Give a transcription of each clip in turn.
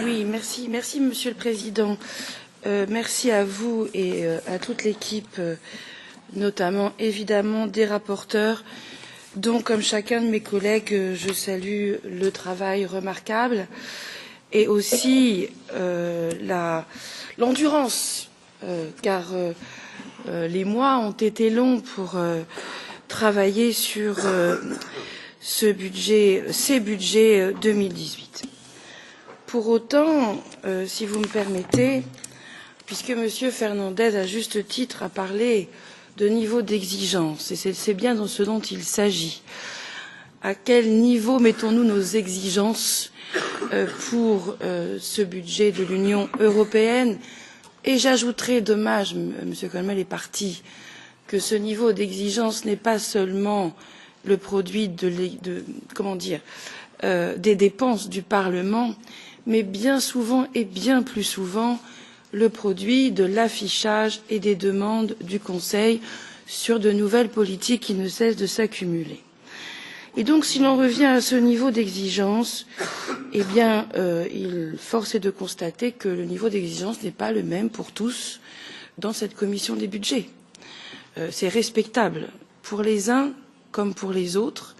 Oui, merci, Monsieur le Président. Merci à vous et à toute l'équipe, notamment évidemment des rapporteurs, dont, comme chacun de mes collègues, je salue le travail remarquable et aussi l'endurance, car les mois ont été longs pour travailler sur ces budgets 2018. Pour autant, si vous me permettez, puisque M. Fernandez, à juste titre, a parlé de niveau d'exigence, et c'est bien de ce dont il s'agit, à quel niveau mettons-nous nos exigences pour ce budget de l'Union européenne? Et j'ajouterai, dommage, M. Kölmel est parti, que ce niveau d'exigence n'est pas seulement le produit des dépenses du Parlement, mais bien souvent et bien plus souvent le produit de l'affichage et des demandes du Conseil sur de nouvelles politiques qui ne cessent de s'accumuler. Et donc, si l'on revient à ce niveau d'exigence, eh bien, force est de constater que le niveau d'exigence n'est pas le même pour tous dans cette commission des budgets. C'est respectable pour les uns comme pour les autres,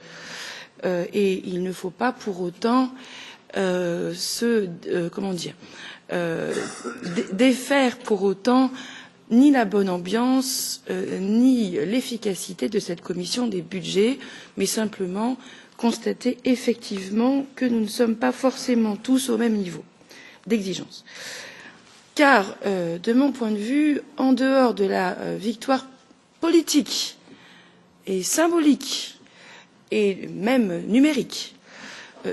et il ne faut pas pour autant défaire pour autant ni la bonne ambiance ni l'efficacité de cette commission des budgets, mais simplement constater effectivement que nous ne sommes pas forcément tous au même niveau d'exigence. Car, de mon point de vue, en dehors de la victoire politique et symbolique et même numérique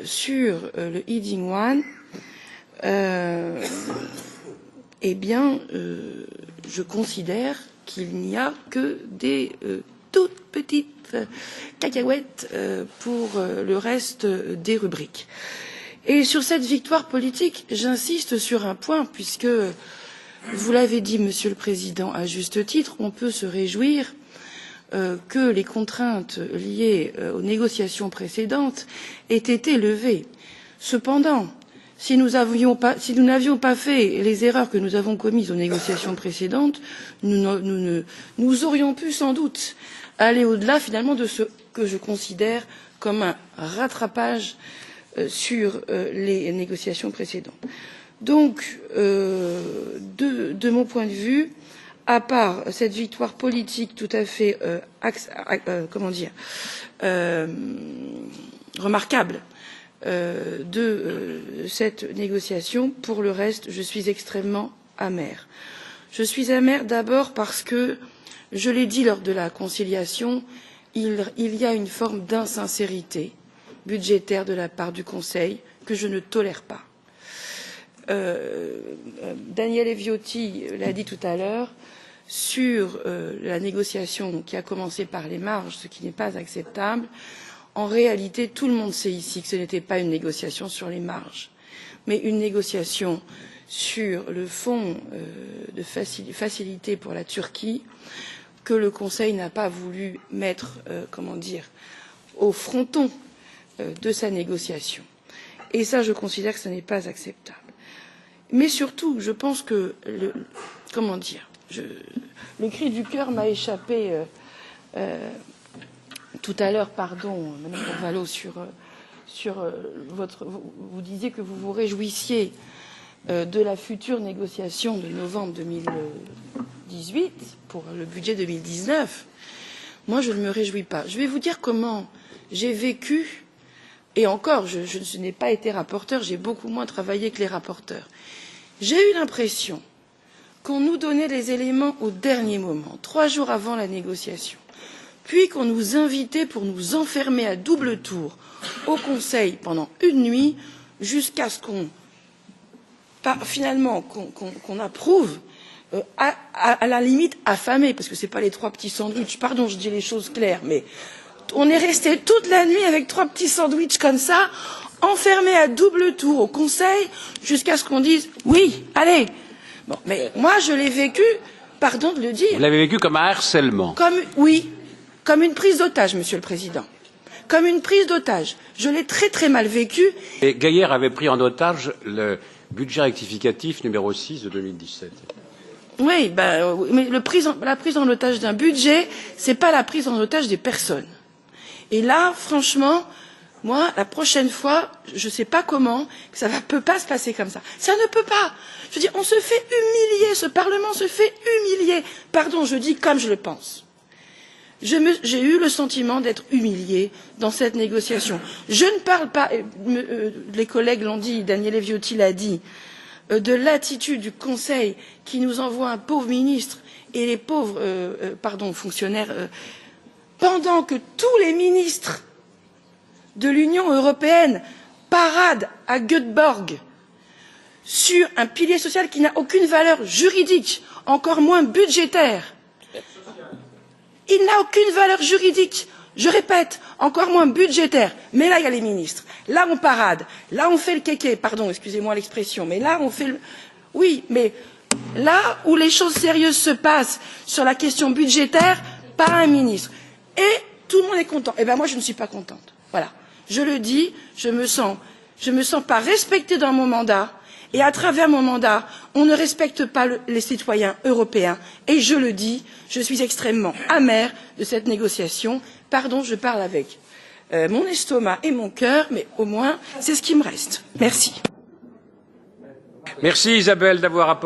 sur le Heading 1, eh bien, je considère qu'il n'y a que des toutes petites cacahuètes pour le reste des rubriques. Et sur cette victoire politique, j'insiste sur un point, puisque vous l'avez dit, Monsieur le Président, à juste titre, on peut se réjouir que les contraintes liées aux négociations précédentes aient été levées. Cependant, si nous n'avions pas fait les erreurs que nous avons commises aux négociations précédentes, nous aurions pu sans doute aller au-delà finalement de ce que je considère comme un rattrapage sur les négociations précédentes. Donc, de mon point de vue, à part cette victoire politique tout à fait remarquable de cette négociation, pour le reste, je suis extrêmement amère. Je suis amère d'abord parce que, je l'ai dit lors de la conciliation, il y a une forme d'insincérité budgétaire de la part du Conseil que je ne tolère pas. Daniele Viotti l'a dit tout à l'heure, sur la négociation qui a commencé par les marges, ce qui n'est pas acceptable. En réalité, tout le monde sait ici que ce n'était pas une négociation sur les marges, mais une négociation sur le fonds de facilité pour la Turquie, que le Conseil n'a pas voulu mettre, au fronton de sa négociation. Et ça, je considère que ce n'est pas acceptable. Mais surtout, je pense que le cri du cœur m'a échappé tout à l'heure, pardon, Madame Carvalho, vous disiez que vous vous réjouissiez de la future négociation de novembre 2018 pour le budget 2019. Moi, je ne me réjouis pas. Je vais vous dire comment j'ai vécu, et encore, je n'ai pas été rapporteur, j'ai beaucoup moins travaillé que les rapporteurs. J'ai eu l'impression qu'on nous donnait les éléments au dernier moment, 3 jours avant la négociation, puis qu'on nous invitait pour nous enfermer à double tour au Conseil pendant une nuit, jusqu'à ce qu'on approuve, à la limite affamé, parce que ce n'est pas les 3 petits sandwichs, pardon, je dis les choses claires, mais on est resté toute la nuit avec 3 petits sandwichs comme ça, enfermés à double tour au Conseil, jusqu'à ce qu'on dise oui, allez. Bon, mais moi je l'ai vécu, pardon de le dire. Vous l'avez vécu comme un harcèlement. Oui, comme une prise d'otage, Monsieur le Président. comme une prise d'otage. Je l'ai très très mal vécu. Et Gaillard avait pris en otage le budget rectificatif numéro 6 de 2017. Oui, mais la prise en otage d'un budget, c'est pas la prise en otage des personnes. Et là, franchement, moi, la prochaine fois, je ne sais pas comment, ça ne peut pas se passer comme ça. Ça ne peut pas. Je veux dire, on se fait humilier, ce Parlement se fait humilier. Pardon, je dis comme je le pense. J'ai eu le sentiment d'être humiliée dans cette négociation. Je ne parle pas, les collègues l'ont dit, Daniele Viotti l'a dit, de l'attitude du Conseil qui nous envoie un pauvre ministre et les pauvres fonctionnaires, pendant que tous les ministres de l'Union européenne paradent à Göteborg sur un pilier social qui n'a aucune valeur juridique, encore moins budgétaire. Il n'a aucune valeur juridique, je répète, encore moins budgétaire. Mais là, il y a les ministres. Là, on parade. Là, on fait le kéké. Pardon, excusez-moi l'expression. Mais là, on fait le... Oui, mais là où les choses sérieuses se passent sur la question budgétaire, pas un ministre. Et tout le monde est content. Eh bien, moi, je ne suis pas contente. Voilà. Je le dis, je me sens pas respectée dans mon mandat. Et à travers mon mandat, on ne respecte pas les citoyens européens. Et je le dis, je suis extrêmement amère de cette négociation. Pardon, je parle avec mon estomac et mon cœur, mais au moins, c'est ce qui me reste. Merci. Merci Isabelle d'avoir apporté